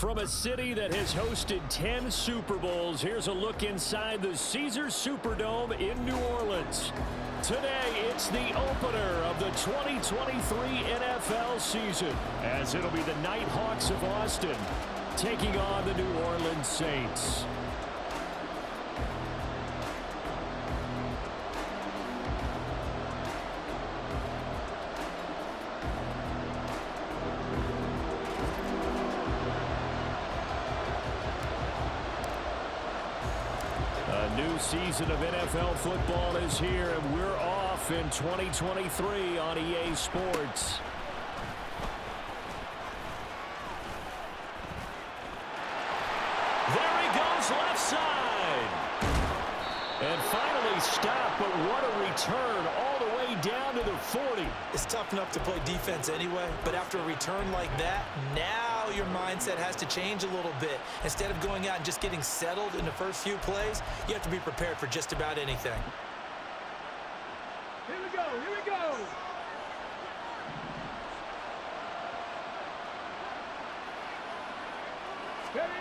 From a city that has hosted 10 Super Bowls, here's a look inside the Caesars Superdome in New Orleans. Today, it's the opener of the 2023 NFL season, as it'll be the Nighthawks of Austin taking on the New Orleans Saints. New season of NFL football is here, and we're off in 2023 on EA Sports. There he goes, left side. And finally stopped, but what a return all the way down to the 40. It's tough enough to play defense anyway, but after a return like that, now your mindset has to change a little bit. Instead of going out and just getting settled in the first few plays, you have to be prepared for just about anything. Here we go, here we go. Steady.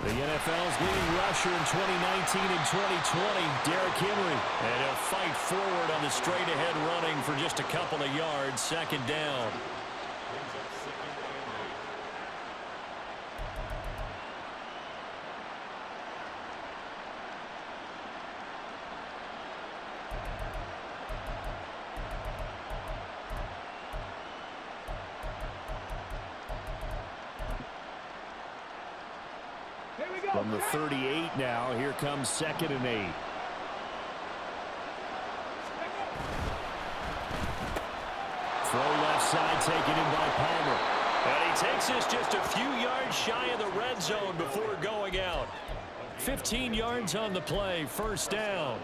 The NFL's leading rusher in 2019 and 2020, Derrick Henry. And he'll fight forward on the straight-ahead running for just a couple of yards, second down. From the 38 now, here comes 2nd and 8. Throw left side taken in by Palmer. And he takes this just a few yards shy of the red zone before going out. 15 yards on the play, first down.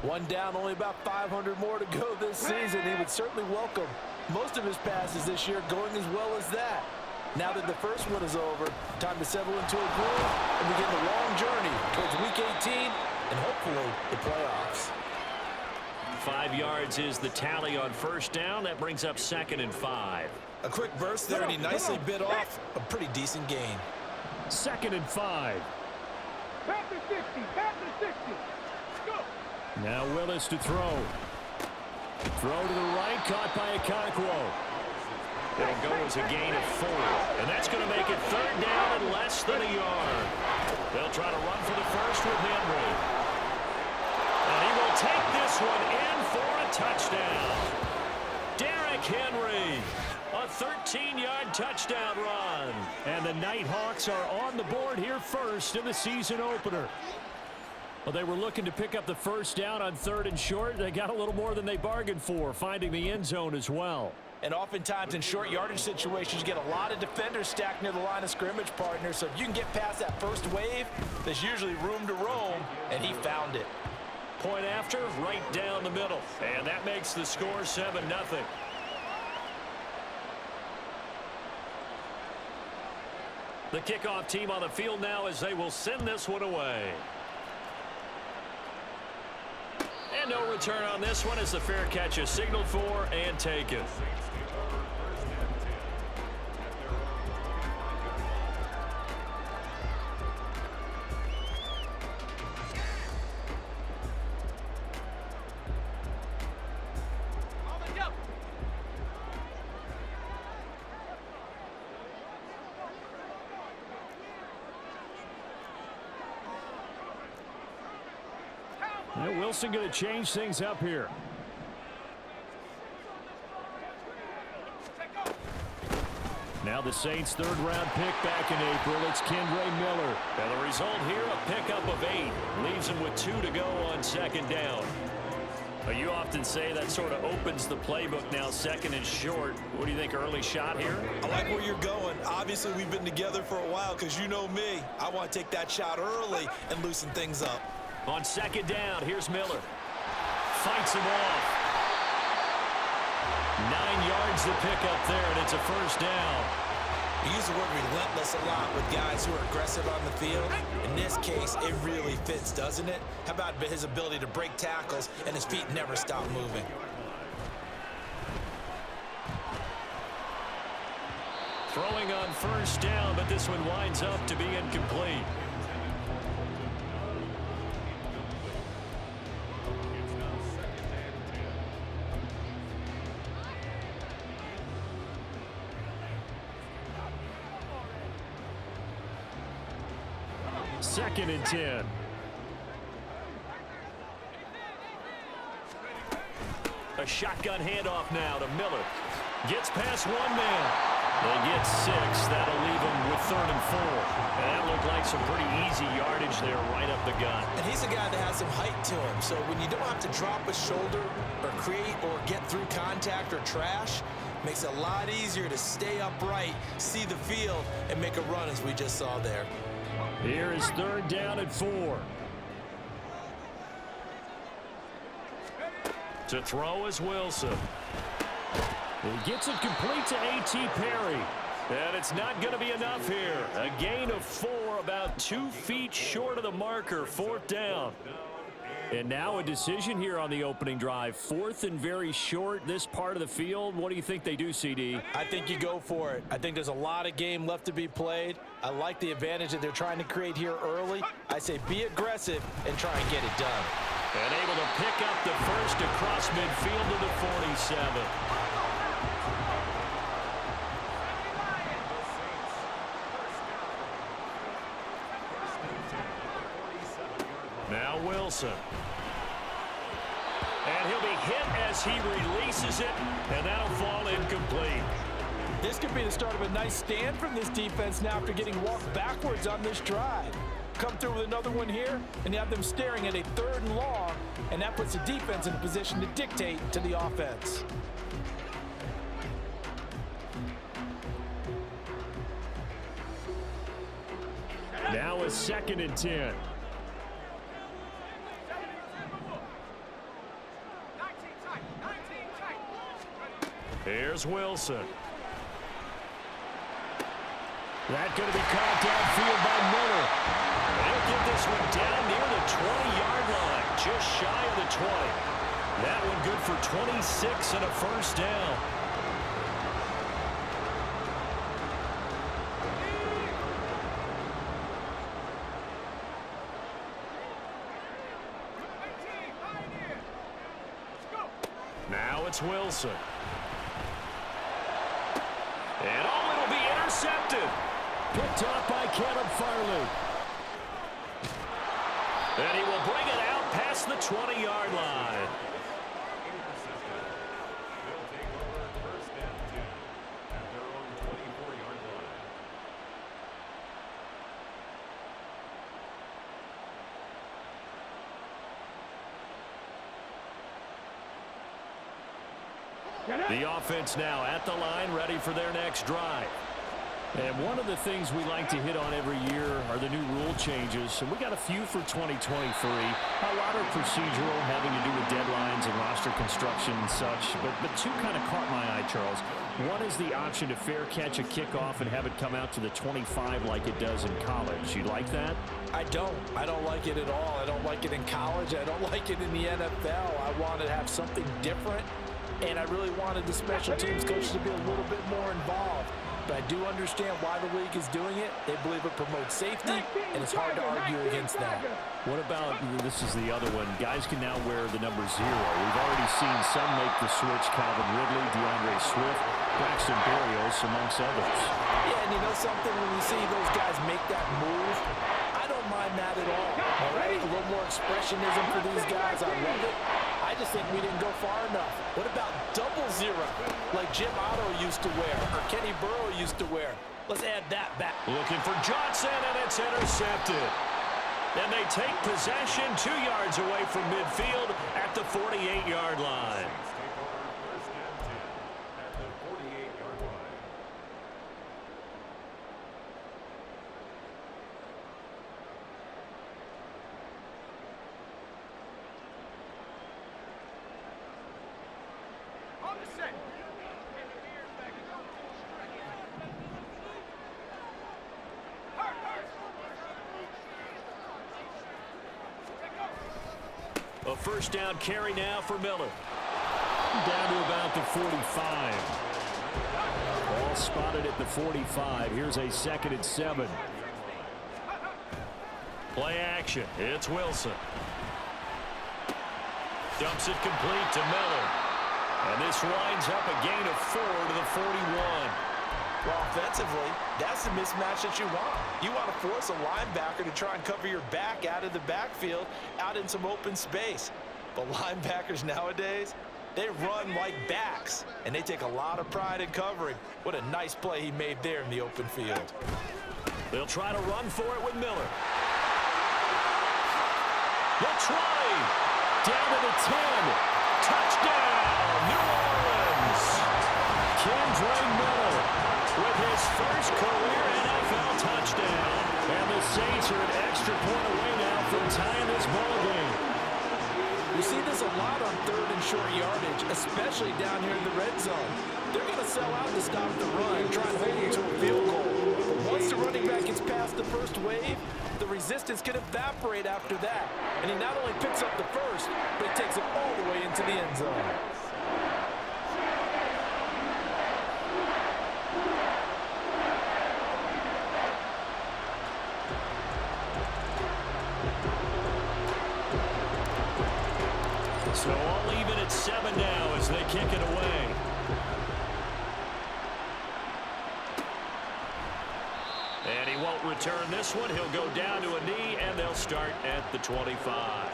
One down, only about 500 more to go this season. He would certainly welcome most of his passes this year going as well as that. Now that the first one is over, time to settle into a groove and begin the long journey towards Week 18 and hopefully the playoffs. 5 yards is the tally on first down. That brings up 2nd and 5. A quick burst there, and he nicely bit off a pretty decent gain. 2nd and 5. Back to 60, back to 60. Go. Now Willis to throw. Throw to the right, caught by Chkahoe. It'll go as a gain of 4. And that's going to make it third down and less than a yard. They'll try to run for the first with Henry. And he will take this one in for a touchdown. Derrick Henry, a 13-yard touchdown run. And the Nighthawks are on the board here first in the season opener. Well, they were looking to pick up the first down on 3rd and short. They got a little more than they bargained for, finding the end zone as well. And oftentimes in short yardage situations, you get a lot of defenders stacked near the line of scrimmage, partner. So if you can get past that first wave, there's usually room to roam, and he found it. Point after, right down the middle. And that makes the score 7-0. The kickoff team on the field now as they will send this one away. And no return on this one as the fair catch is signaled for and taken. Wilson going to change things up here. Now the Saints' third-round pick back in April. It's Kendre Miller. And the result here, a pickup of 8. Leaves him with 2 to go on 2nd down. But you often say that sort of opens the playbook now, 2nd and short. What do you think, early shot here? I like where you're going. Obviously, we've been together for a while because you know me. I want to take that shot early and loosen things up. On 2nd down, here's Miller. Fights him off. 9 yards to pick up there, and it's a first down. We use the word relentless a lot with guys who are aggressive on the field. In this case, it really fits, doesn't it? How about his ability to break tackles and his feet never stop moving? Throwing on first down, but this one winds up to be incomplete. Second and 10. A shotgun handoff now to Miller. Gets past one man. They get 6. That'll leave him with 3rd and 4. And that looked like some pretty easy yardage there right up the gut. And he's a guy that has some height to him. So when you don't have to drop a shoulder or create or get through contact or trash, makes it a lot easier to stay upright, see the field, and make a run as we just saw there. Here is 3rd down and 4. To throw is Wilson. He gets it complete to A.T. Perry. And it's not going to be enough here. A gain of 4, about 2 feet short of the marker, 4th down. And now a decision here on the opening drive. 4th and very short, this part of the field. What do you think they do, CD? I think you go for it. I think there's a lot of game left to be played. I like the advantage that they're trying to create here early. I say be aggressive and try and get it done. And able to pick up the first across midfield to the 47. Now Wilson. And he'll be hit as he releases it, and that'll fall incomplete. This could be the start of a nice stand from this defense now after getting walked backwards on this drive. Come through with another one here, and you have them staring at a 3rd and long, and that puts the defense in a position to dictate to the offense. Now a 2nd and 10. Here's Wilson. That's going to be caught downfield by Miller. They'll get this one down near the 20-yard line, just shy of the 20. That one good for 26 and a 1st down. Now it's Wilson. And it'll be intercepted. Picked off by Caleb Farley. And he will bring it out past the 20-yard line. The offense now at the line, ready for their next drive. And one of the things we like to hit on every year are the new rule changes. And we got a few for 2023. A lot are procedural, having to do with deadlines and roster construction and such. But 2 kind of caught my eye, Charles. One is the option to fair catch a kickoff and have it come out to the 25 like it does in college. You like that? I don't. I don't like it at all. I don't like it in college. I don't like it in the NFL. I want to have something different. And I really wanted the special teams coaches to be a little bit more involved. But I do understand why the league is doing it. They believe it promotes safety, and it's hard to argue against that. What about, this is the other one, guys can now wear the number 0. We've already seen some make the switch, Calvin Ridley, DeAndre Swift, Braxton Berrios, amongst others. Yeah, and you know something, when you see those guys make that move, I don't mind that at all right? A little more expressionism for these guys. I love it. I just think we didn't go far enough. What about 00, like Jim Otto used to wear or Kenny Burrow used to wear? Let's add that back. Looking for Johnson, and it's intercepted. And they take possession 2 yards away from midfield at the 48-yard line. A first down carry now for Miller. Down to about the 45. ball spotted at the 45. Here's a 2nd and 7. Play action. It's Wilson. Dumps it complete to Miller. And this winds up a gain of 4 to the 41. Well, offensively, that's the mismatch that you want. You want to force a linebacker to try and cover your back out of the backfield, out in some open space. But linebackers nowadays, they run like backs, and they take a lot of pride in covering. What a nice play he made there in the open field. They'll try to run for it with Miller. They'll try. Down to the 10. Touchdown, New Orleans. Kendra Miller with his first career NFL touchdown. And the Saints are an extra point away now from tying this ball game. You see this a lot on 3rd and short yardage, especially down here in the red zone. They're going to sell out to stop the run, try and hold it to a field goal. But once the running back gets past the first wave, the resistance can evaporate after that. And he not only picks up the first, but he takes it all the way into the end zone. So all even at 7 now as they kick it away. And he won't return this one. He'll go down to a knee, and they'll start at the 25.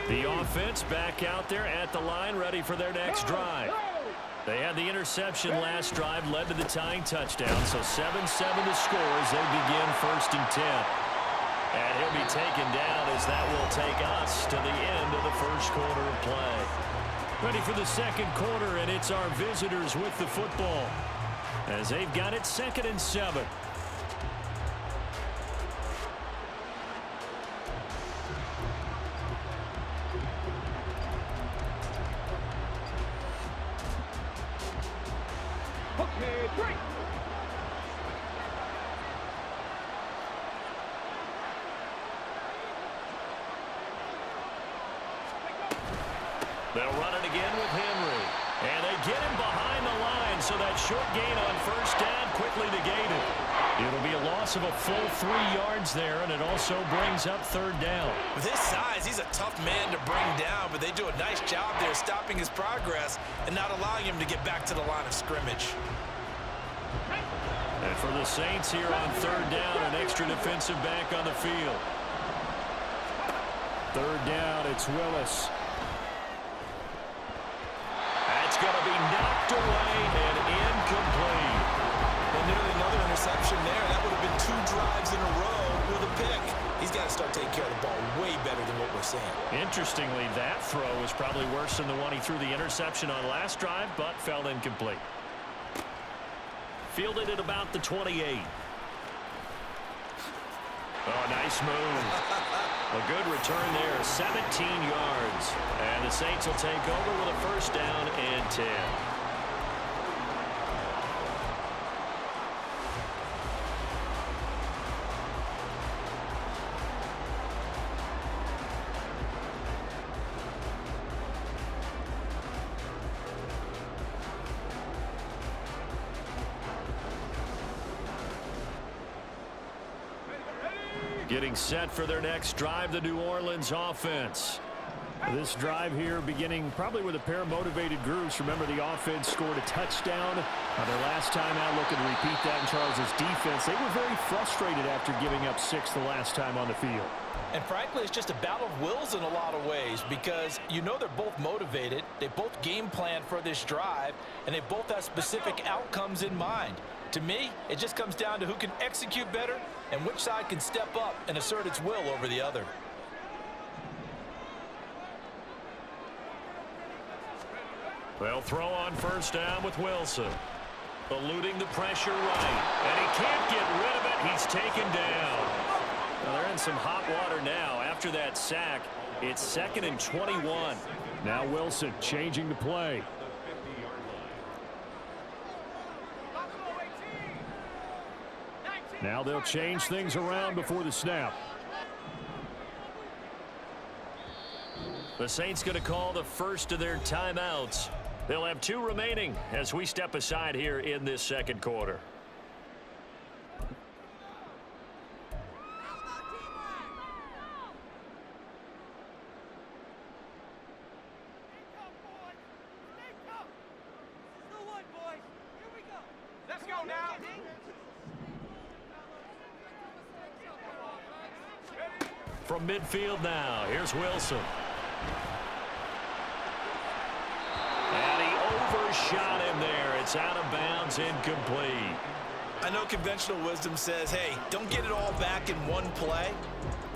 The offense back out there at the line, ready for their next drive. They had the interception last drive, led to the tying touchdown, so 7-7 to score as they begin 1st and 10. And he'll be taken down as that will take us to the end of the first quarter of play. Ready for the 2nd quarter, and it's our visitors with the football as they've got it 2nd and 7. Okay, break. They'll run it again with Henry. And they get him behind the line, so that short gain on 1st down quickly negated. It'll be a loss of a full 3 yards there, and it also brings up 3rd down. With his size, he's a tough man to bring down, but they do a nice job there stopping his progress and not allowing him to get back to the line of scrimmage. And for the Saints here on 3rd down, an extra defensive back on the field. 3rd down, it's Willis. That's going to be knocked away and incomplete. Well, nearly another interception there. That would have been 2 drives in a row with a pick. He's got to start taking care of the ball way better than what we're seeing. Interestingly, that throw was probably worse than the one he threw the interception on last drive, but fell incomplete. Fielded at about the 28. Oh, nice move. A good return there, 17 yards. And the Saints will take over with a 1st down and 10. Getting set for their next drive, the New Orleans offense. This drive here beginning probably with a pair of motivated groups. Remember, the offense scored a touchdown their last time out, looking to repeat that in Charles's defense. They were very frustrated after giving up 6 the last time on the field. And frankly, it's just a battle of wills in a lot of ways because you know they're both motivated. They both game plan for this drive, and they both have specific outcomes in mind. To me, it just comes down to who can execute better and which side can step up and assert its will over the other. They'll throw on 1st down with Wilson. Eluding the pressure right. And he can't get rid of it. He's taken down. Well, they're in some hot water now. After that sack, it's 2nd and 21. Now Wilson changing the play. Now they'll change things around before the snap. The Saints going to call the first of their timeouts. They'll have 2 remaining as we step aside here in this second quarter. Let's go now. From midfield now, here's Wilson. And he overshot him there. It's out of bounds, incomplete. I know conventional wisdom says, hey, don't get it all back in one play.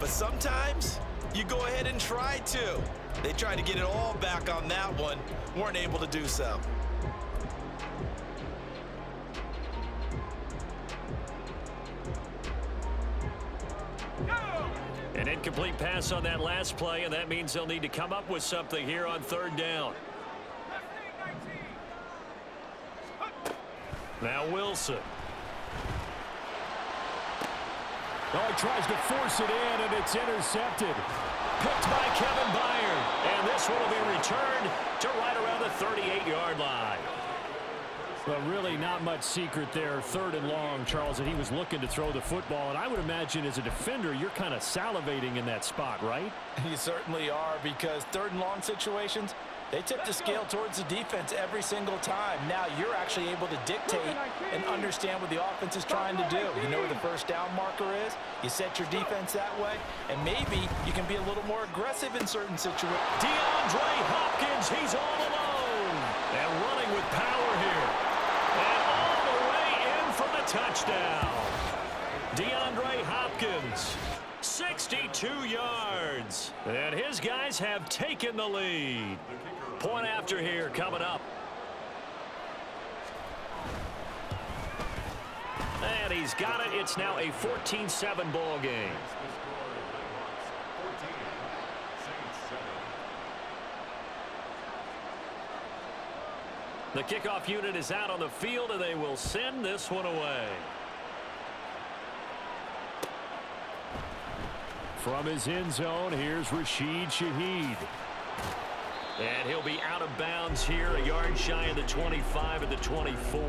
But sometimes you go ahead and try to. They tried to get it all back on that one. Weren't able to do so. An incomplete pass on that last play, and that means they'll need to come up with something here on 3rd down. Now Wilson. Oh, he tries to force it in, and it's intercepted. Picked by Kevin Byard. And this one will be returned to right around the 38-yard line. Well, really not much secret there. 3rd and long, Charles, and he was looking to throw the football. And I would imagine as a defender, you're kind of salivating in that spot, right? You certainly are, because 3rd and long situations, they tip the scale towards the defense every single time. Now you're actually able to dictate and understand what the offense is trying to do. You know where the first down marker is. You set your defense that way, and maybe you can be a little more aggressive in certain situations. DeAndre Hopkins, he's all alone. And running with power here. And all the way in for the touchdown. DeAndre Hopkins, 62 yards. And his guys have taken the lead. Point after here coming up. And he's got it. It's now a 14-7 ball game. The kickoff unit is out on the field, and they will send this one away. From his end zone, here's Rashid Shaheed. And he'll be out of bounds here, a yard shy of the 25 at the 24.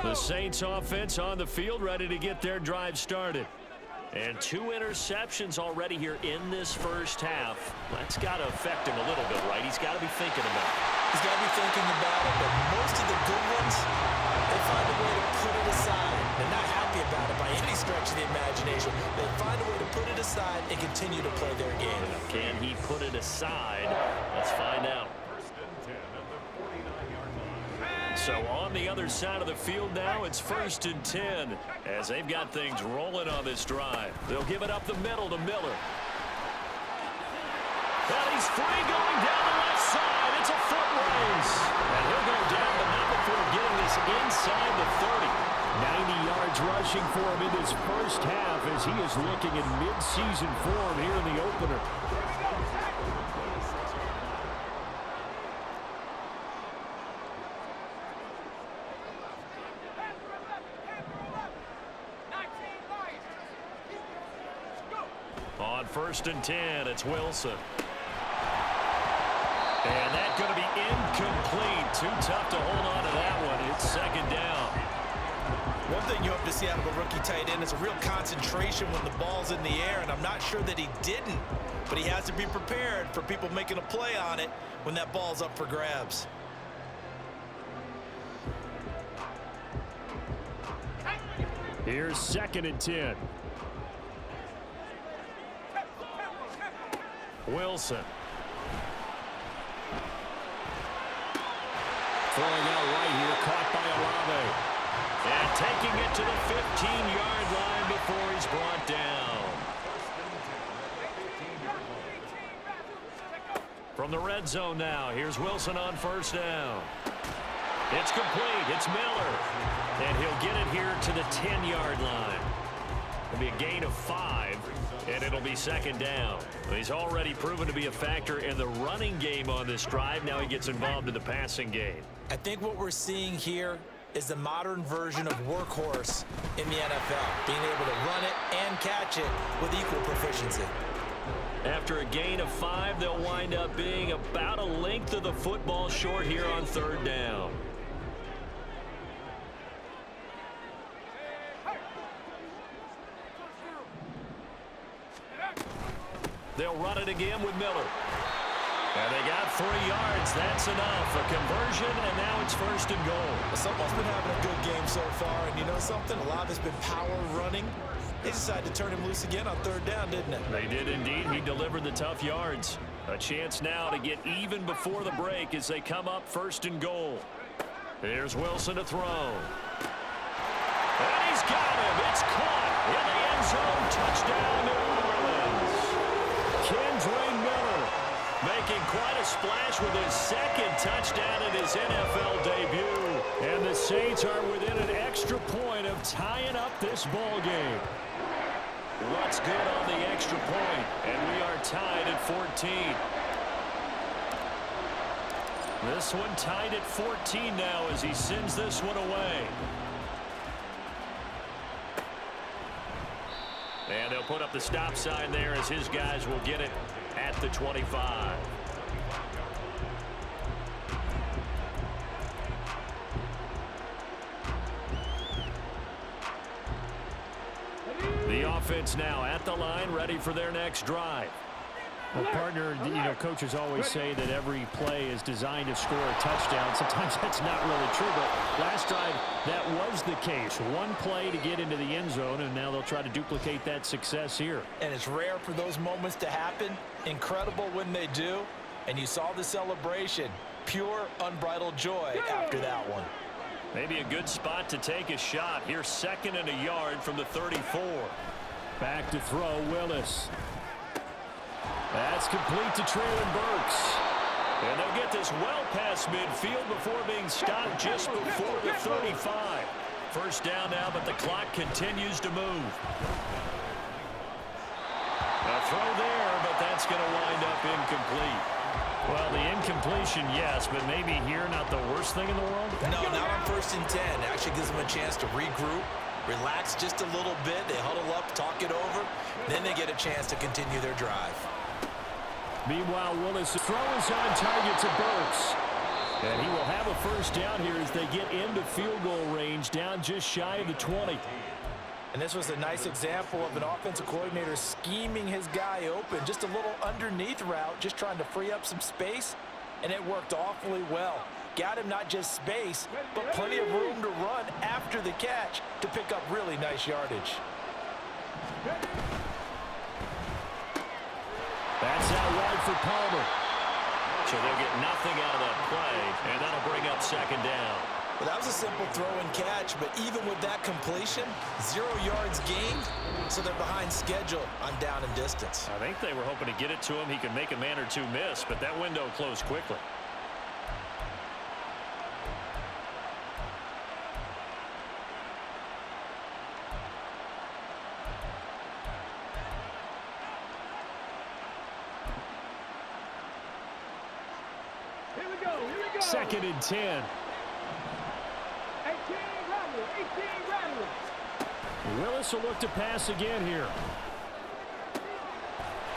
The Saints offense on the field, ready to get their drive started. And 2 interceptions already here in this first half. That's got to affect him a little bit, right? He's got to be thinking about it. He's got to be thinking about it, but most of the good ones, they find a way to put it aside. They're not happy about it by any stretch of the imagination. They find a way to put it aside and continue to play their game. Can he put it aside? Let's find out. So on the other side of the field now, it's 1st and 10 as they've got things rolling on this drive. They'll give it up the middle to Miller. And he's free going down the left side. It's a foot race. And he'll go down, but not before getting this inside the 30. 90 yards rushing for him in this first half as he is looking in mid-season form here in the opener. On 1st and 10, it's Wilson. And that's going to be incomplete. Too tough to hold on to that one. It's 2nd down. One thing you hope to see out of a rookie tight end is a real concentration when the ball's in the air, and I'm not sure that he didn't, but he has to be prepared for people making a play on it when that ball's up for grabs. Here's 2nd and 10. Wilson. Throwing out right here, caught by Olave. And taking it to the 15-yard line before he's brought down. From the red zone now, here's Wilson on 1st down. It's complete. It's Miller. And he'll get it here to the 10-yard line. It'll be a gain of 5, and it'll be second down. He's already proven to be a factor in the running game on this drive. Now he gets involved in the passing game. I think what we're seeing here is the modern version of workhorse in the NFL, being able to run it and catch it with equal proficiency. After a gain of 5, they'll wind up being about a length of the football short here on third down. They'll run it again with Miller. And they got 3 yards. That's enough. A conversion, and now it's first and goal. Someone's been having a good game so far, and you know something? A lot of it's been power running. They decided to turn him loose again on third down, didn't it? They did indeed. He delivered the tough yards. A chance now to get even before the break as they come up first and goal. Here's Wilson to throw. And he's got him. It's caught in the end zone. Touchdown, New Orleans. Kendre Miller making quite a splash with his second touchdown in his NFL debut. And the Saints are within an extra point of tying up this ball game. What's good on the extra point? And we are tied at 14. This one tied at 14 now as he sends this one away. And they'll put up the stop sign there as his guys will get it at the 25. The offense now at the line, ready for their next drive. Well, partner, you know, coaches always say that every play is designed to score a touchdown. Sometimes that's not really true, but last drive, that was the case. One play to get into the end zone, and now they'll try to duplicate that success here. And it's rare for those moments to happen. Incredible when they do. And you saw the celebration. Pure, unbridled joy after that one. Maybe a good spot to take a shot. Here's second and a yard from the 34. Back to throw, Willis. That's complete to Traylon Burks. And they'll get this well past midfield before being stopped just before the 35. First down now, but the clock continues to move. A throw there, but that's going to wind up incomplete. Well, the incompletion, yes, but maybe here not the worst thing in the world? No, not on 1st and 10. Actually gives them a chance to regroup, relax just a little bit. They huddle up, talk it over. Then they get a chance to continue their drive. Meanwhile, Willis' throw is on target to Burks. And he will have a first down here as they get into field goal range, down just shy of the 20. And this was a nice example of an offensive coordinator scheming his guy open. Just a little underneath route, just trying to free up some space. And it worked awfully well. Got him not just space, but plenty of room to run after the catch to pick up really nice yardage. That's out wide for Palmer. So they'll get nothing out of that play, and that'll bring up second down. Well, that was a simple throw and catch, but even with that completion, 0 yards gained, so they're behind schedule on down and distance. I think they were hoping to get it to him. He could make a man or two miss, but that window closed quickly. Here we go. Second and 10. 18 Rattler. Willis will look to pass again here.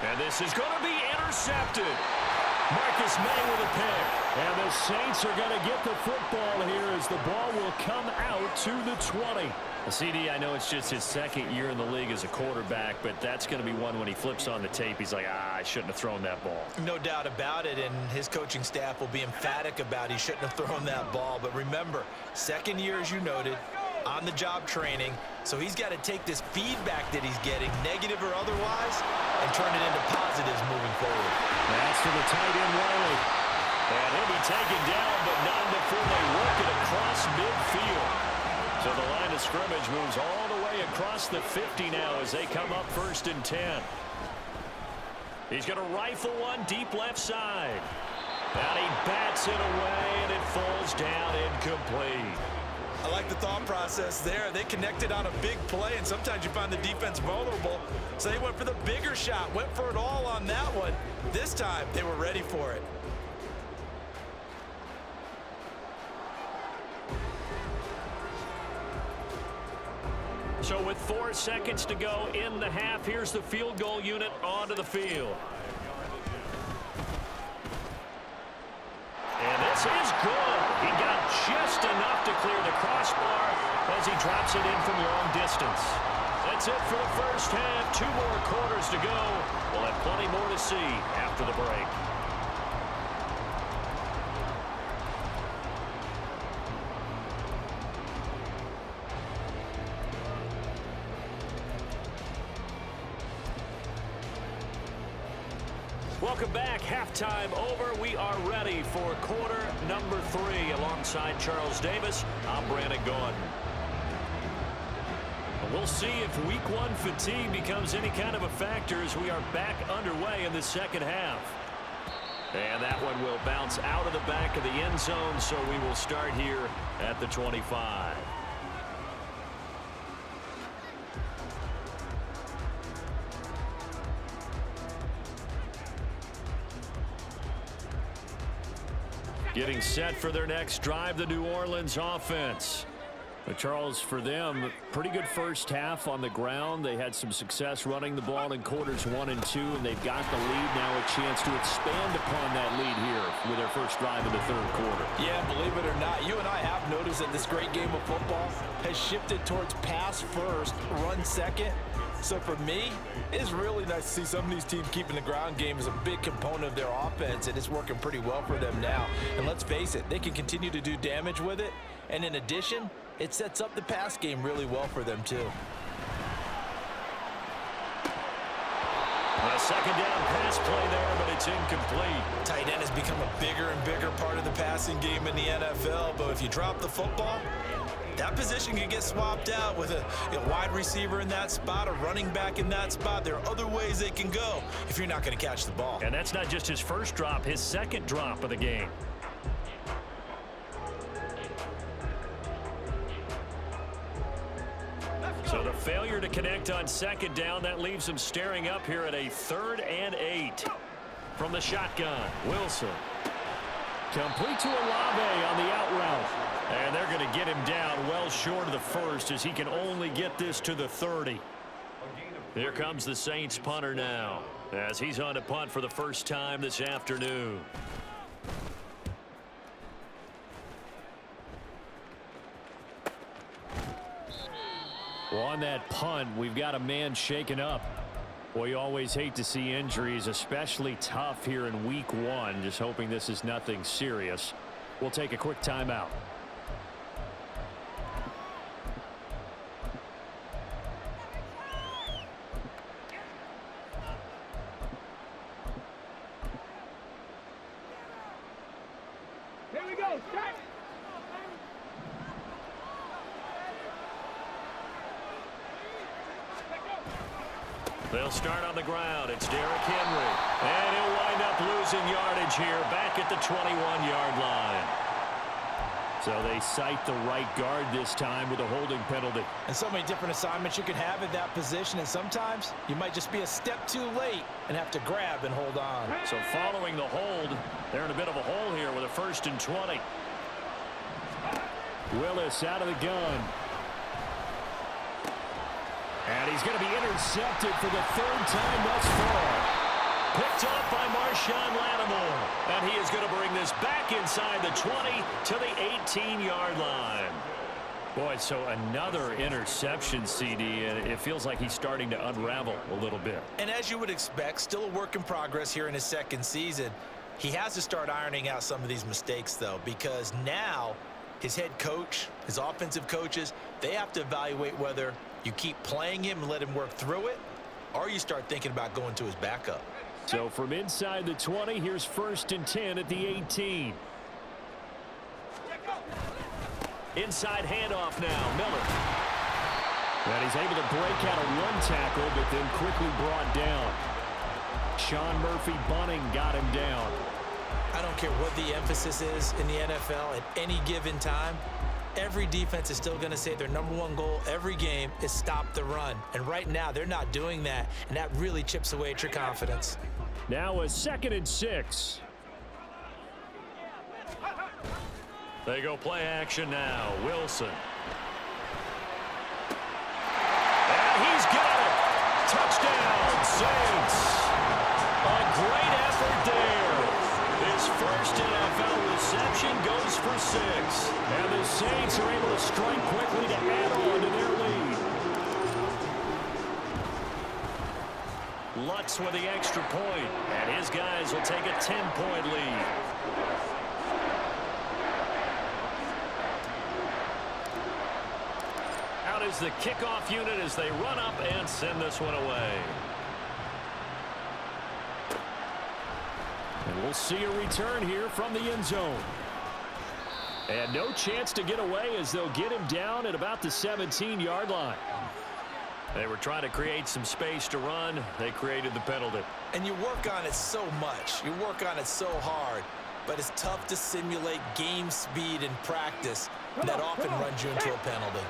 And this is going to be intercepted. Marcus May with a pick. And the Saints are going to get the football here as the ball will come out to the 20. The CD, I know it's just his second year in the league as a quarterback, but that's going to be one when he flips on the tape. He's like, I shouldn't have thrown that ball. No doubt about it, and his coaching staff will be emphatic about he shouldn't have thrown that ball. But remember, second year, as you noted, on-the-job training, so he's got to take this feedback that he's getting, negative or otherwise, and turn it into positives moving forward. That's for the tight end, Wiley. And he'll be taken down, but not before they work it across midfield. So the line of scrimmage moves all the way across the 50 now as they come up 1st and 10. He's going to rifle one deep left side. And he bats it away, and it falls down incomplete. I like the thought process there. They connected on a big play, and sometimes you find the defense vulnerable. So they went for the bigger shot, went for it all on that one. This time, they were ready for it. So with 4 seconds to go in the half, here's the field goal unit onto the field. And this is good. He got just enough to clear the crossbar as he drops it in from long distance. That's it for the first half. 2 more quarters to go. We'll have plenty more to see after the break. Welcome back. Halftime over. We are ready for quarter number 3. Alongside Charles Davis, I'm Brandon Gaudin. We'll see if week 1 fatigue becomes any kind of a factor as we are back underway in the second half. And that one will bounce out of the back of the end zone, so we will start here at the 25. Getting set for their next drive, the New Orleans offense. But Charles, for them, pretty good first half on the ground. They had some success running the ball in quarters 1 and 2, and they've got the lead now, a chance to expand upon that lead here with their first drive in the third quarter. Yeah, believe it or not, you and I have noticed that this great game of football has shifted towards pass first, run second. So for me, it's really nice to see some of these teams keeping the ground game as a big component of their offense, and it's working pretty well for them now. And let's face it, they can continue to do damage with it. And in addition, it sets up the pass game really well for them too. A second down pass play there, but it's incomplete. Tight end has become a bigger and bigger part of the passing game in the NFL, but if you drop the football, that position can get swapped out with a wide receiver in that spot, a running back in that spot. There are other ways they can go if you're not going to catch the ball. And that's not just his first drop, his second drop of the game. So the failure to connect on second down, that leaves him staring up here at a 3rd and 8. From the shotgun, Wilson. Complete to Olave on the out route. And they're going to get him down well short of the first as he can only get this to the 30. Here comes the Saints punter now as he's on to punt for the first time this afternoon. Well, on that punt, we've got a man shaken up. Well, you always hate to see injuries, especially tough here in week 1. Just hoping this is nothing serious. We'll take a quick timeout. Here we go. Start. They'll start on the ground. It's Derrick Henry. And he'll wind up losing yardage here back at the 21-yard line. So they cite the right guard this time with a holding penalty. And so many different assignments you could have at that position, and sometimes you might just be a step too late and have to grab and hold on. So following the hold, they're in a bit of a hole here with a 1st and 20. Willis out of the gun. And he's going to be intercepted for the 3rd time thus far. Picked up by Marshawn Lattimore. And he is going to bring this back inside the 20 to the 18-yard line. Boy, so another interception, CD, and it feels like he's starting to unravel a little bit. And as you would expect, still a work in progress here in his second season. He has to start ironing out some of these mistakes, though, because now his head coach, his offensive coaches, they have to evaluate whether you keep playing him and let him work through it, or you start thinking about going to his backup. So from inside the 20, here's 1st and 10 at the 18. Inside handoff now, Miller. And he's able to break out a run tackle, but then quickly brought down. Sean Murphy Bunting got him down. I don't care what the emphasis is in the NFL at any given time. Every defense is still going to say their #1 goal every game is stop the run. And right now, they're not doing that, and that really chips away at your confidence. Now a 2nd and 6. They go play action now. Wilson. And he's got it. Touchdown, Saints. A great effort there. His first NFL reception goes for 6. And the Saints are able to strike quickly to add on to their lead. Lutz with the extra point, and his guys will take a 10-point lead. Out is the kickoff unit as they run up and send this one away. And we'll see a return here from the end zone. And no chance to get away as they'll get him down at about the 17-yard line. They were trying to create some space to run. They created the penalty. And you work on it so much. You work on it so hard. But it's tough to simulate game speed in practice. That often runs you into a penalty.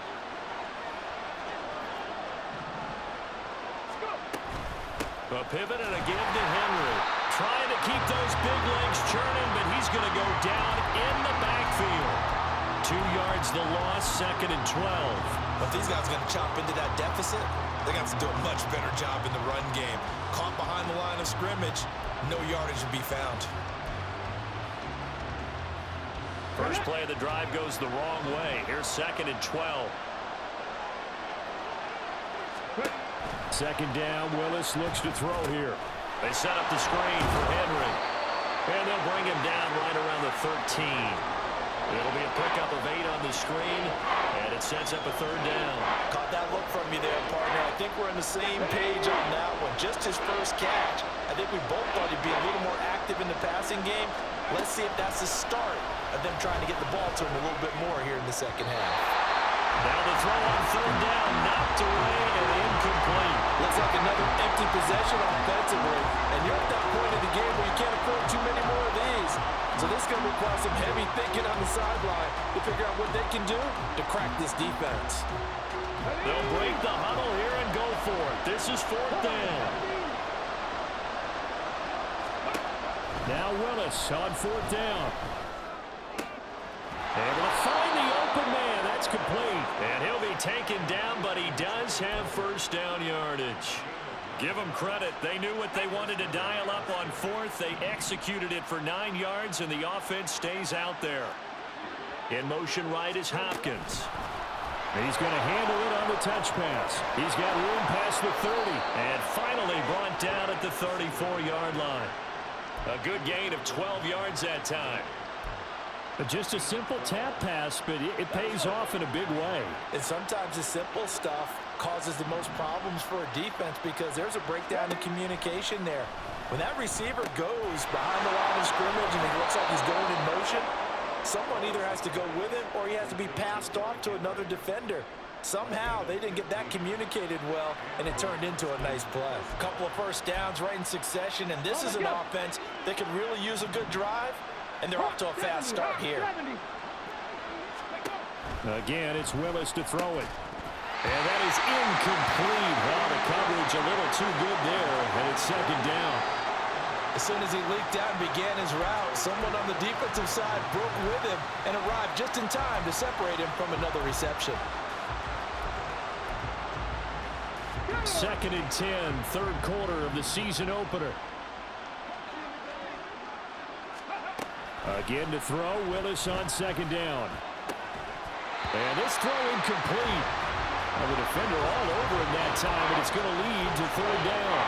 A pivot and a give to Henry. Trying to keep those big legs churning, but he's going to go down in the backfield. 2 yards the loss, 2nd and 12. But these guys are going to chop into that deficit. They're going to have to do a much better job in the run game. Caught behind the line of scrimmage, no yardage to be found. First play of the drive goes the wrong way. Here's 2nd and 12. 2nd down, Willis looks to throw here. They set up the screen for Henry. And they'll bring him down right around the 13. It'll be a pickup of 8 on the screen, and it sets up a 3rd down. Caught that look from you there, partner. I think we're on the same page on that one. Just his first catch. I think we both thought he'd be a little more active in the passing game. Let's see if that's the start of them trying to get the ball to him a little bit more here in the second half. Now the throw on 3rd down, knocked away and incomplete. Looks like another empty possession offensively. And you're at that point of the game where you can't afford too many more of these. So this is going to require some heavy thinking on the sideline to figure out what they can do to crack this defense. They'll break the huddle here and go for it. This is 4th down. Now Willis on 4th down. Able to find the open man. That's complete. And he'll be taken down, but he does have 1st down yardage. Give them credit. They knew what they wanted to dial up on 4th. They executed it for 9 yards, and the offense stays out there. In motion right is Hopkins. He's going to handle it on the touch pass. He's got room past the 30. And finally brought down at the 34-yard line. A good gain of 12 yards that time. But just a simple tap pass, but it pays off in a big way. And sometimes the simple stuff causes the most problems for a defense because there's a breakdown in communication there. When that receiver goes behind the line of scrimmage and he looks like he's going in motion, someone either has to go with him or he has to be passed off to another defender. Somehow they didn't get that communicated well, and it turned into a nice play. A couple of first downs right in succession, and this is an offense that could really use a good drive. And they're off to a fast start here. Again, it's Willis to throw it. And that is incomplete. Well, the coverage a little too good there, and it's 2nd down. As soon as he leaked out and began his route, someone on the defensive side broke with him and arrived just in time to separate him from another reception. 2nd and 10, 3rd quarter of the season opener. Again to throw, Willis on 2nd down. And this throw incomplete. Well, the defender all over him that time, and it's going to lead to 3rd down.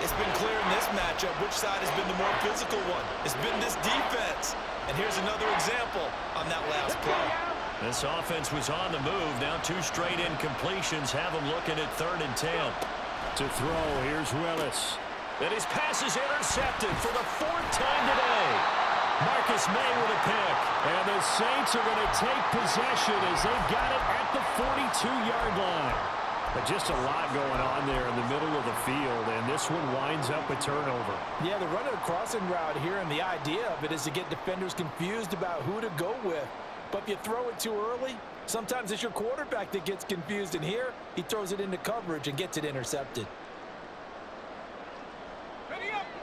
It's been clear in this matchup which side has been the more physical one. It's been this defense. And here's another example on that last play. This offense was on the move. Now 2 straight incompletions have them looking at 3rd and 10. To throw, here's Willis. And his pass is intercepted for the 4th time today. Marcus May with a pick. And the Saints are going to take possession as they've got it at the 42-yard line. But just a lot going on there in the middle of the field, and this one winds up a turnover. Yeah, they're running a crossing route here, and the idea of it is to get defenders confused about who to go with. But if you throw it too early, sometimes it's your quarterback that gets confused. And here, he throws it into coverage and gets it intercepted.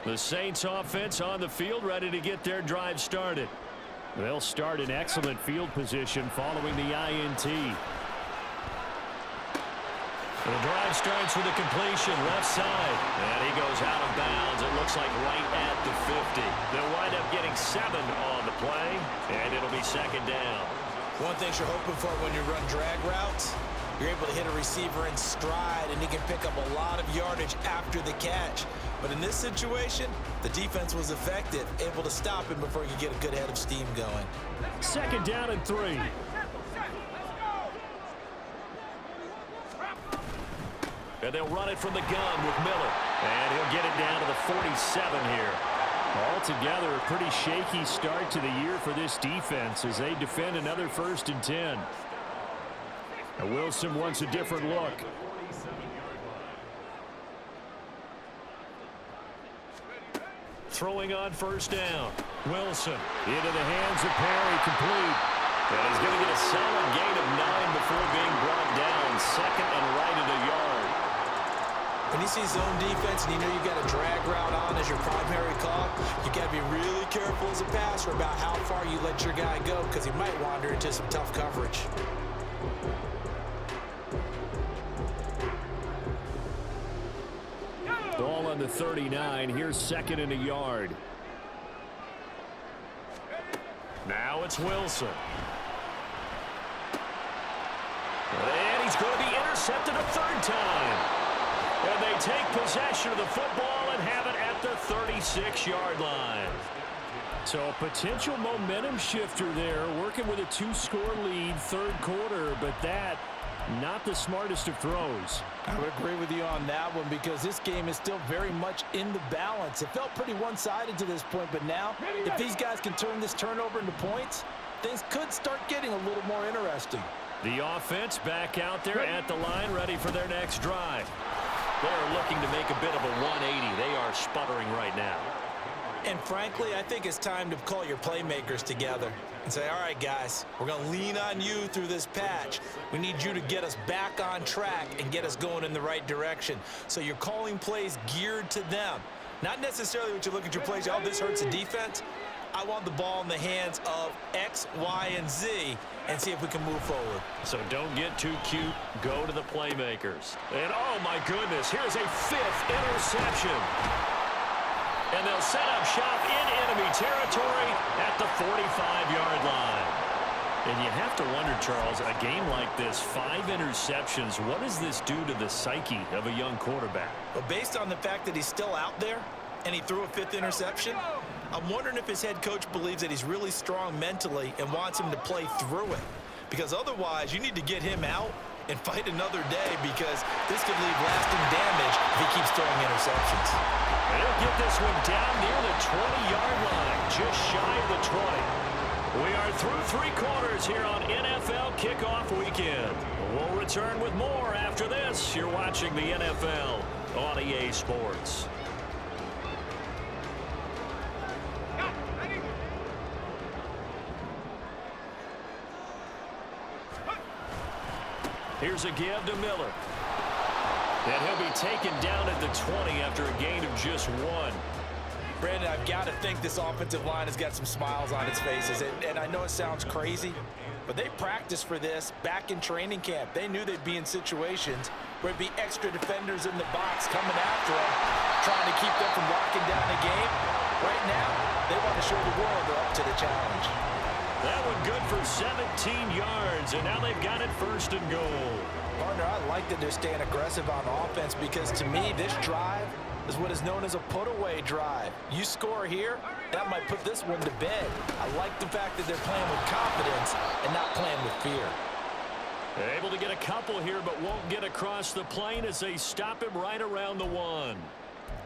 The Saints offense on the field, ready to get their drive started. They'll start in excellent field position following the INT. The drive starts with a completion left side. And he goes out of bounds. It looks like right at the 50. They'll wind up getting 7 on the play, and it'll be second down. One thing you're hoping for when you run drag routes, you're able to hit a receiver in stride, and he can pick up a lot of yardage after the catch. But in this situation, the defense was effective, able to stop him before you get a good head of steam going. Second down and 3. And they'll run it from the gun with Miller. And he'll get it down to the 47 here. Altogether, a pretty shaky start to the year for this defense as they defend another 1st and 10. And Wilson wants a different look. Throwing on 1st down. Wilson into the hands of Perry, complete. And he's going to get a solid gain of 9 before being brought down. 2nd and right at a yard. When you see zone defense and you know you've got a drag route on as your primary call, you got to be really careful as a passer about how far you let your guy go because he might wander into some tough coverage. Ball on the 39. Here's 2nd and a yard. Now it's Wilson. And he's going to be intercepted a 3rd time. And they take possession of the football and have it at the 36-yard line. So a potential momentum shifter there, working with a 2-score lead, 3rd quarter, but that not the smartest of throws. I would agree with you on that one because this game is still very much in the balance. It felt pretty one-sided to this point, but now if these guys can turn this turnover into points, things could start getting a little more interesting. The offense back out there at the line, ready for their next drive. They're looking to make a bit of a 180. They are sputtering right now. And frankly, I think it's time to call your playmakers together and say, all right, guys, we're going to lean on you through this patch. We need you to get us back on track and get us going in the right direction. So you're calling plays geared to them. Not necessarily what you look at your plays, oh, this hurts the defense. I want the ball in the hands of X, Y, and Z and see if we can move forward. So don't get too cute. Go to the playmakers. And, oh, my goodness, here's a 5th interception. And they'll set up shop in enemy territory at the 45-yard line. And you have to wonder, Charles, a game like this, 5 interceptions, what does this do to the psyche of a young quarterback? Well, based on the fact that he's still out there and he threw a 5th interception, I'm wondering if his head coach believes that he's really strong mentally and wants him to play through it. Because otherwise, you need to get him out and fight another day because this could leave lasting damage if he keeps throwing interceptions. And he'll get this one down near the 20-yard line, just shy of the 20. We are through 3 quarters here on NFL Kickoff Weekend. We'll return with more after this. You're watching the NFL on EA Sports. Here's a give to Miller. And he'll be taken down at the 20 after a gain of just 1. Brandon, I've got to think this offensive line has got some smiles on its faces. And I know it sounds crazy, but they practiced for this back in training camp. They knew they'd be in situations where it'd be extra defenders in the box coming after them, trying to keep them from locking down the game. Right now, they want to show the world they're up to the challenge. That one good for 17 yards, and now they've got it 1st and goal. Partner, I like that they're staying aggressive on offense because, to me, this drive is what is known as a put-away drive. You score here, that might put this one to bed. I like the fact that they're playing with confidence and not playing with fear. They're able to get a couple here, but won't get across the plane as they stop him right around the 1.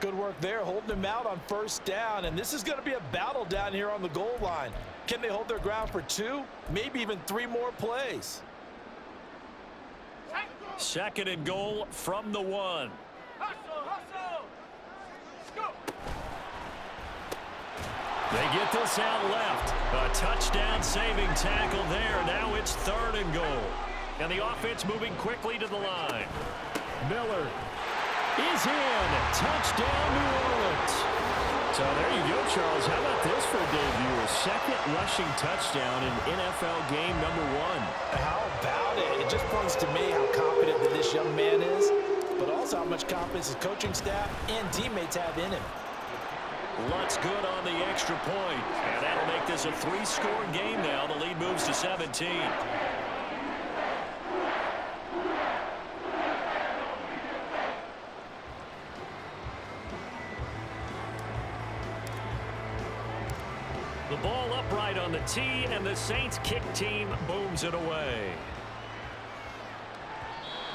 Good work there, holding him out on 1st down, and this is going to be a battle down here on the goal line. Can they hold their ground for 2, maybe even 3 more plays? 2nd and goal from the 1. They get this out left. A touchdown-saving tackle there. Now it's 3rd and goal. And the offense moving quickly to the line. Miller is in. Touchdown, New Orleans. So there you go, Charles. How about this for a debut? A second rushing touchdown in NFL game number 1. How about it? It just points to me how confident that this young man is, but also how much confidence his coaching staff and teammates have in him. Lutz good on the extra point. And that'll make this a 3-score game now. The lead moves to 17. The ball upright on the tee, and the Saints kick team booms it away.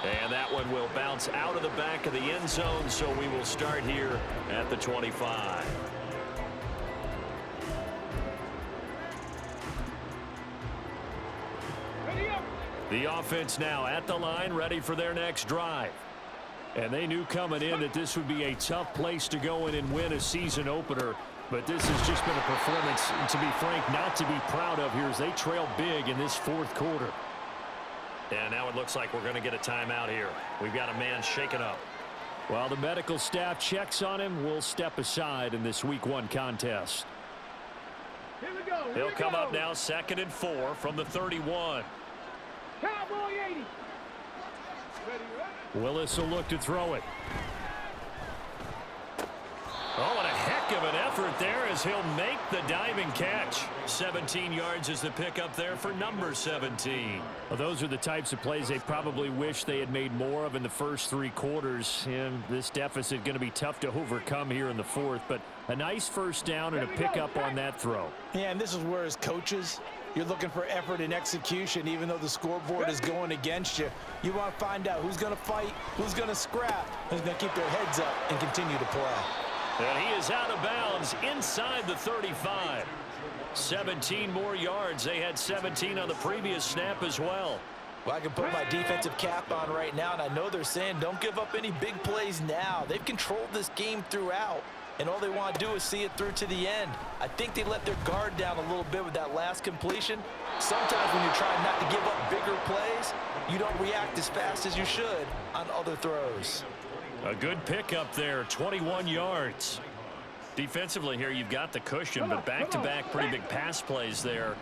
And that one will bounce out of the back of the end zone, so we will start here at the 25. The offense now at the line, ready for their next drive. And they knew coming in that this would be a tough place to go in and win a season opener. But this has just been a performance, to be frank, not to be proud of here as they trail big in this 4th quarter. And now it looks like we're going to get a timeout here. We've got a man shaken up. While the medical staff checks on him, we'll step aside in this Week 1 contest. Here we go. He'll come up now 2nd and 4 from the 31. Cowboy 80. Ready, ready. Willis will look to throw it. Oh, and a heck of an effort there as he'll make the diving catch. 17 yards is the pickup there for number 17. Well, those are the types of plays they probably wish they had made more of in the first 3 quarters. And this deficit going to be tough to overcome here in the 4th. But a nice first down and a pickup on that throw. Yeah, and this is where as coaches, you're looking for effort and execution. Even though the scoreboard is going against you, you want to find out who's going to fight, who's going to scrap, who's going to keep their heads up and continue to play. And he is out of bounds inside the 35. 17 more yards. They had 17 on the previous snap as well. Well, I can put my defensive cap on right now, and I know they're saying don't give up any big plays now. They've controlled this game throughout, and all they want to do is see it through to the end. I think they let their guard down a little bit with that last completion. Sometimes when you're trying not to give up bigger plays, you don't react as fast as you should on other throws. A good pickup there, 21 yards. Defensively here, you've got the cushion, but back-to-back pretty big pass plays there.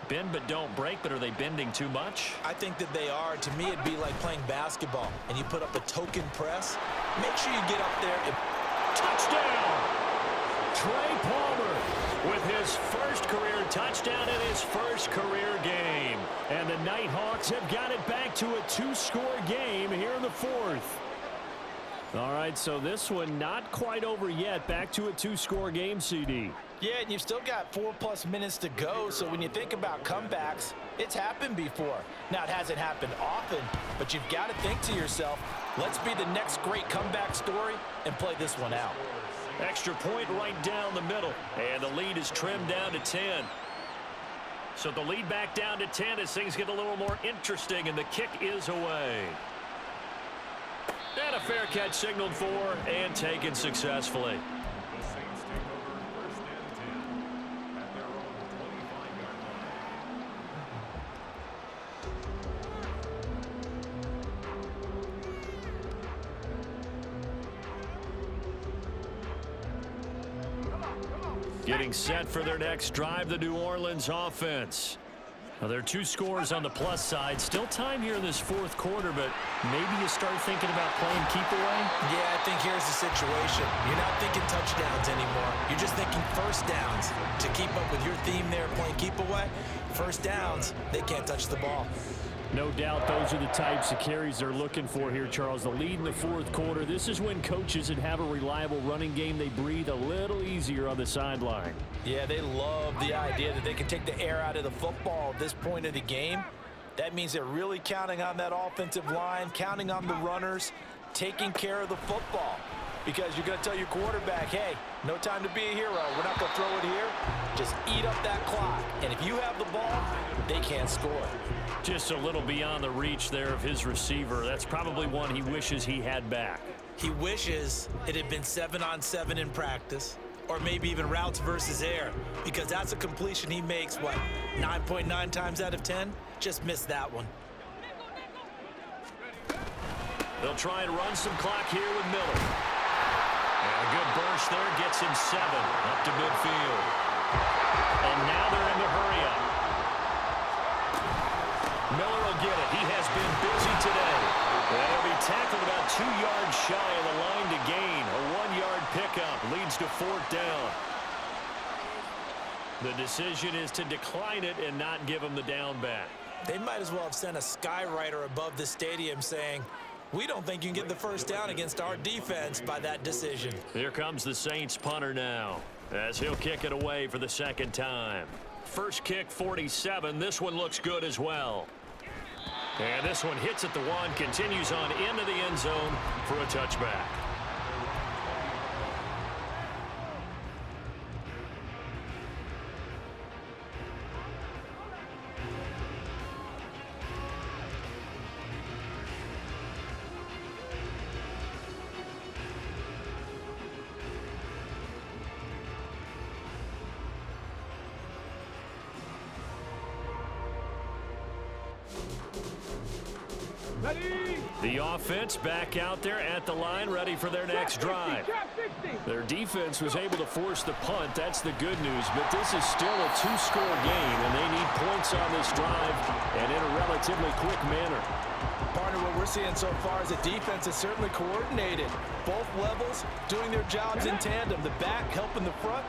Bend but don't break, but are they bending too much? I think that they are. To me, it'd be like playing basketball, and you put up a token press. Make sure you get up there and... Touchdown! Trey Palmer with his first career touchdown in his first career game. And the Nighthawks have got it back to a 2-score game here in the 4th. All right, so this one not quite over yet. Back to a 2-score game, CD. Yeah, and you've still got 4+ minutes to go, so when you think about comebacks, it's happened before. Now, it hasn't happened often, but you've got to think to yourself, let's be the next great comeback story and play this one out. Extra point right down the middle, and the lead is trimmed down to 10. So the lead back down to 10 as things get a little more interesting, and the kick is away. And a fair catch signaled for and taken successfully. Getting set for their next drive, the New Orleans offense. Now, there are 2 scores on the plus side. Still time here in this 4th quarter, but maybe you start thinking about playing keep away? Yeah, I think here's the situation. You're not thinking touchdowns anymore. You're just thinking first downs. To keep up with your theme there, playing keep away, first downs, they can't touch the ball. No doubt those are the types of carries they're looking for here, Charles. The lead in the 4th quarter. This is when coaches that have a reliable running game, they breathe a little easier on the sideline. Yeah, they love the idea that they can take the air out of the football at this point of the game. That means they're really counting on that offensive line, counting on the runners, taking care of the football. Because you're going to tell your quarterback, hey, no time to be a hero. We're not going to throw it here. Just eat up that clock. And if you have the ball, they can't score. Just a little beyond the reach there of his receiver. That's probably one he wishes he had back. He wishes it had been 7-on-7 in practice, or maybe even routes versus air, because that's a completion he makes, what, 9.9 times out of 10? Just missed that one. They'll try and run some clock here with Miller. And a good burst there gets him 7 up to midfield. And now they're in the hurry-up. Miller will get it. He has been busy today. They'll be tackled about 2 yards shy of the line to gain. A 1-yard pickup leads to 4th down. The decision is to decline it and not give him the down back. They might as well have sent a skywriter above the stadium saying, we don't think you can get the first down against our defense by that decision. Here comes the Saints punter now, as he'll kick it away for the 2nd time. First kick, 47. This one looks good as well. And this one hits at the 1, continues on into the end zone for a touchback. The offense back out there at the line, ready for their next drive. Their defense was able to force the punt. That's the good news, but this is still a 2-score game, and they need points on this drive and in a relatively quick manner. Partner, what we're seeing so far is the defense is certainly coordinated. Both levels doing their jobs in tandem. The back helping the front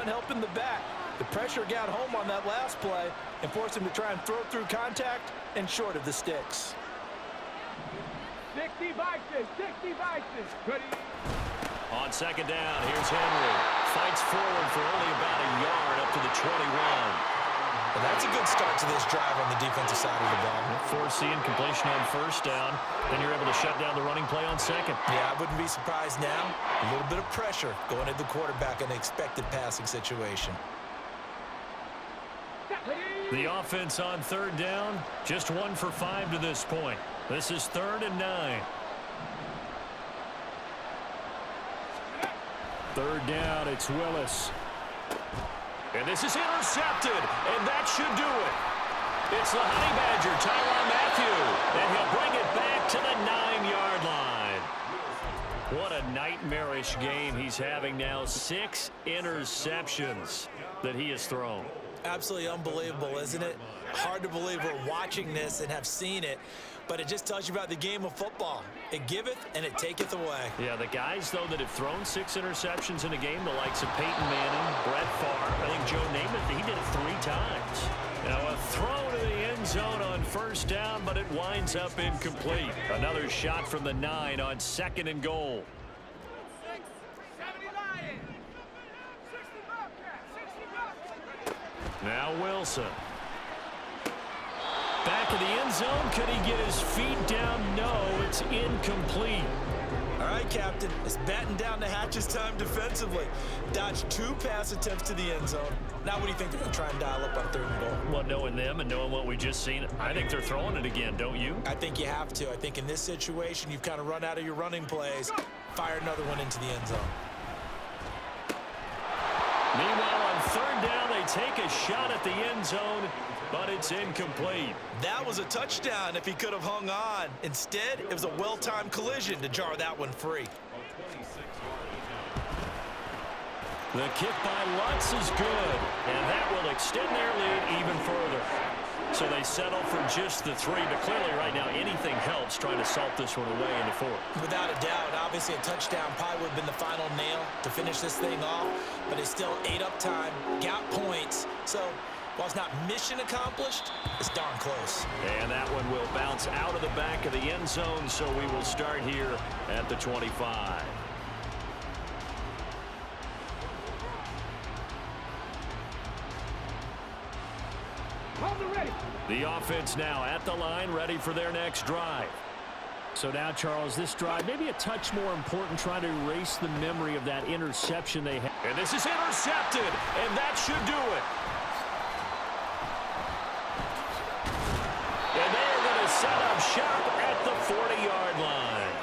helping the back. The pressure got home on that last play and forced him to try and throw through contact and short of the sticks. 60 Vikings, 60 Vikings. Ready. On 2nd down, here's Henry. Fights forward for only about a yard up to the 21. Well, that's a good start to this drive on the defensive side of the ball. Forcing completion on 1st down. Then you're able to shut down the running play on 2nd. Yeah, I wouldn't be surprised now. A little bit of pressure going at the quarterback in an expected passing situation. The offense on 3rd down, just 1 for 5 to this point. This is 3rd and 9. 3rd down, it's Willis. And this is intercepted, and that should do it. It's the Honey Badger, Tyrann Mathieu, and he'll bring it back to the 9-yard line. What a nightmarish game he's having now. 6 interceptions that he has thrown. Absolutely unbelievable, isn't it? Hard to believe we're watching this and have seen it, but it just tells you about the game of football. It giveth and it taketh away. Yeah, the guys, though, that have thrown 6 interceptions in a game, the likes of Peyton Manning, Brett Favre, I think Joe Namath, he did it 3 times. Now, a throw to the end zone on 1st down, but it winds up incomplete. Another shot from the 9 on 2nd and goal. Now Wilson. Back of the end zone. Could he get his feet down? No, it's incomplete. All right, Captain. It's batten down the hatches time defensively. Dodged 2 pass attempts to the end zone. Now what do you think they're going to try and dial up on 3rd and goal? Well, knowing them and knowing what we just seen, I think they're throwing it again, don't you? I think you have to. I think in this situation, you've kind of run out of your running plays. Fire another one into the end zone. Meanwhile, on 3rd down, they take a shot at the end zone, but it's incomplete. That was a touchdown if he could have hung on. Instead, it was a well-timed collision to jar that one free. The kick by Lutz is good, and that will extend their lead even further. So they settle for just the 3, but clearly right now anything helps trying to salt this one away into 4. Without a doubt, obviously a touchdown probably would have been the final nail to finish this thing off, but it's still 8 up time, got points. So while it's not mission accomplished, it's darn close. And that one will bounce out of the back of the end zone, so we will start here at the 25. The offense now at the line, ready for their next drive. So now, Charles, this drive maybe a touch more important, trying to erase the memory of that interception they had. And this is intercepted, and that should do it. And they're going to set up shop at the 40-yard line.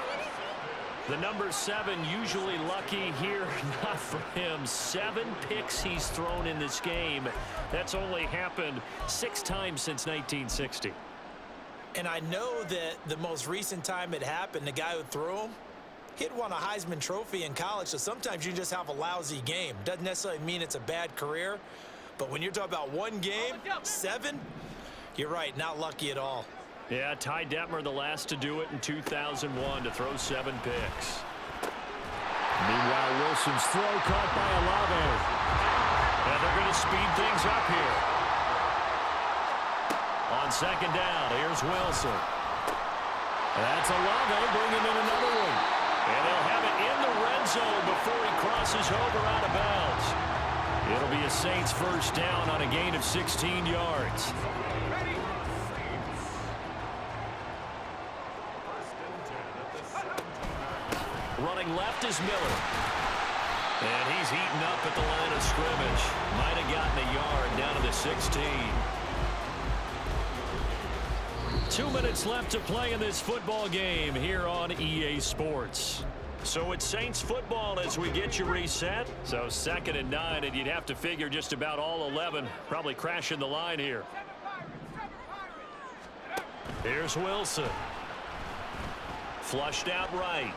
The number 7 usually lucky here. Not for him. 7 picks he's thrown in this game. That's only happened 6 times since 1960. And I know that the most recent time it happened, the guy who threw him, he'd won a Heisman Trophy in college, so sometimes you just have a lousy game. Doesn't necessarily mean it's a bad career, but when you're talking about one game, 7, you're right, not lucky at all. Yeah, Ty Detmer the last to do it in 2001 to throw 7 picks. Meanwhile, Wilson's throw caught by Olave. And they're going to speed things up here. On second down, here's Wilson. That's Olave bringing in another one. And they'll have it in the red zone before he crosses over out of bounds. It'll be a Saints first down on a gain of 16 yards. Running left is Miller. And he's heating up at the line of scrimmage. Might have gotten a yard down to the 16. 2 minutes left to play in this football game here on EA Sports. So it's Saints football as we get you reset. So 2nd and 9, and you'd have to figure just about all 11 probably crashing the line here. Here's Wilson. Flushed out right.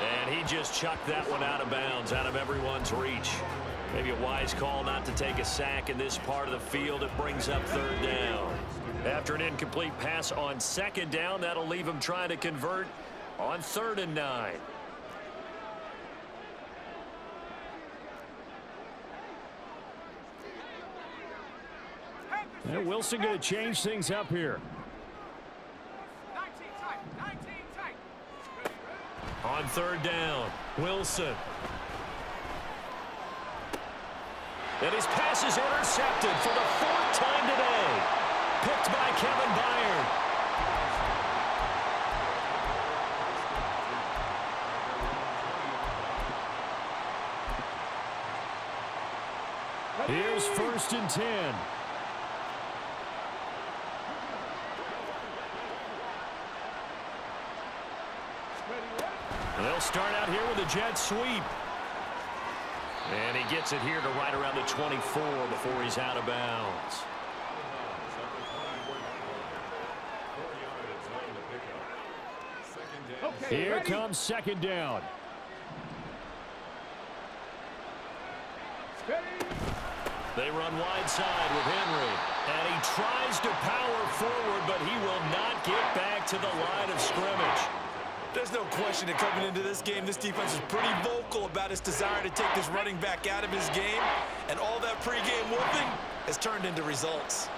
And he just chucked that one out of bounds, out of everyone's reach. Maybe a wise call not to take a sack in this part of the field. It brings up 3rd down. After an incomplete pass on 2nd down, that'll leave him trying to convert on 3rd and 9. And Wilson going to change things up here. On 3rd down, Wilson. And his pass is intercepted for the 4th time today. Picked by Kevin Byard. Here's 1st and 10. They'll start out here with a jet sweep. And he gets it here to right around the 24 before he's out of bounds. Here comes 2nd down. They run wide side with Henry. And he tries to power forward, but he will not get back to the line of scrimmage. There's no question that coming into this game, this defense is pretty vocal about its desire to take this running back out of his game. And all that pregame whooping has turned into results.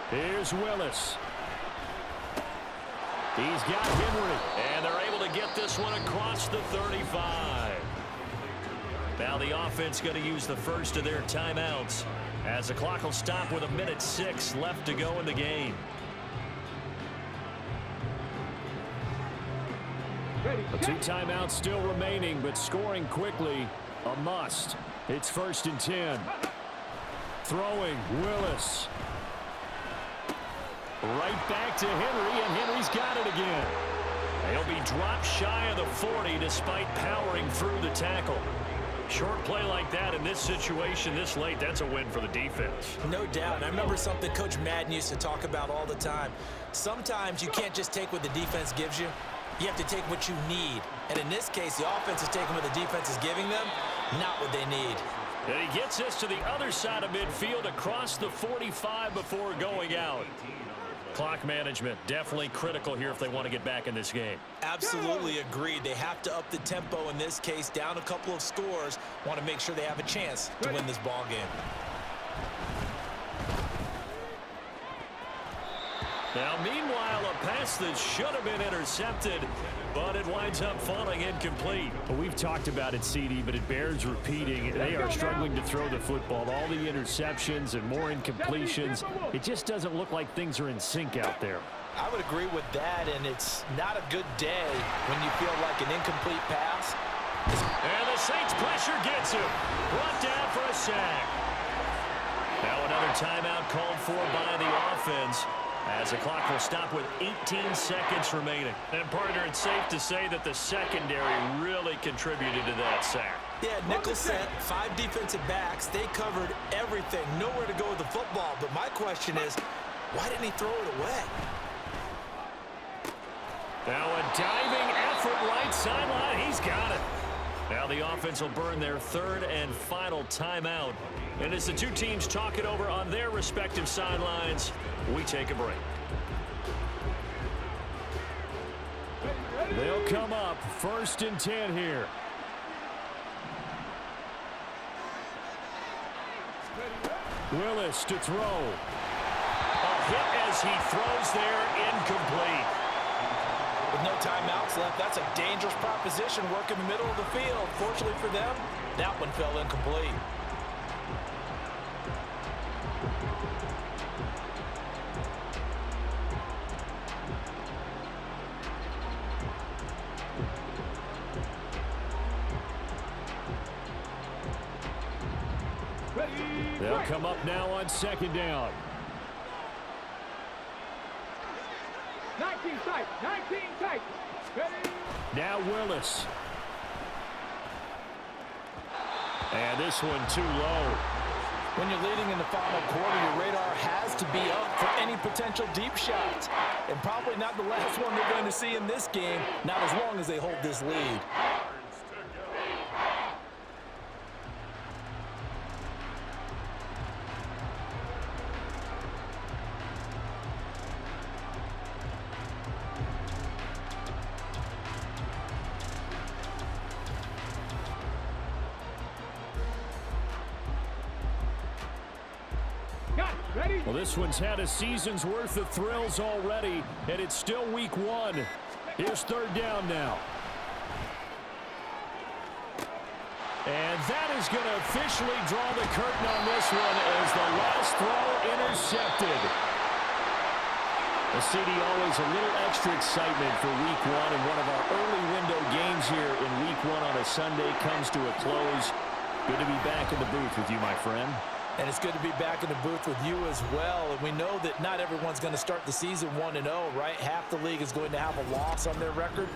Here's Willis. He's got Henry. And they're able to get this one across the 35. Now the offense going to use the first of their timeouts as the clock will stop with 1:06 left to go in the game. The 2 timeouts still remaining, but scoring quickly, a must. It's 1st and 10. Throwing, Willis. Right back to Henry, and Henry's got it again. He'll be dropped shy of the 40 despite powering through the tackle. Short play like that in this situation this late, that's a win for the defense. No doubt. And I remember something Coach Madden used to talk about all the time. Sometimes you can't just take what the defense gives you. You have to take what you need. And in this case, the offense is taking what the defense is giving them, not what they need. And he gets this to the other side of midfield across the 45 before going out. Clock management definitely critical here if they want to get back in this game. Absolutely agreed. They have to up the tempo in this case, down a couple of scores. Want to make sure they have a chance to win this ball game. Now, meanwhile, a pass that should have been intercepted, but it winds up falling incomplete. Well, we've talked about it, CD, but it bears repeating. They are struggling to throw the football. All the interceptions and more incompletions. It just doesn't look like things are in sync out there. I would agree with that, and it's not a good day when you feel like an incomplete pass pressure gets him. Brought down for a sack. Now another timeout called for by the offense, as the clock will stop with 18 seconds remaining. And, partner, it's safe to say that the secondary really contributed to that sack. Yeah, nickel set, 5 defensive backs. They covered everything. Nowhere to go with the football. But my question is, why didn't he throw it away? Now a diving effort right sideline. He's got it. Now the offense will burn their third and final timeout. And as the two teams talk it over on their respective sidelines, we take a break. They'll come up 1st and 10 here. Willis to throw. A hit as he throws there, incomplete. With no timeouts left, that's a dangerous proposition. Work in the middle of the field. Fortunately for them, that one fell incomplete. They'll come up now on 2nd down. 19 tight, 19 tight. Ready? Now Willis. And this one too low. When you're leading in the final quarter, your radar has to be up for any potential deep shots. And probably not the last one they're going to see in this game, not as long as they hold this lead. Ready? Well, this one's had a season's worth of thrills already, and it's still week 1. Here's 3rd down now. And that is going to officially draw the curtain on this one as the last throw intercepted. The CD always a little extra excitement for week 1, and one of our early window games here in week 1 on a Sunday comes to a close. Good to be back in the booth with you, my friend. And it's good to be back in the booth with you as well. And we know that not everyone's going to start the season 1-0, right? Half the league is going to have a loss on their record.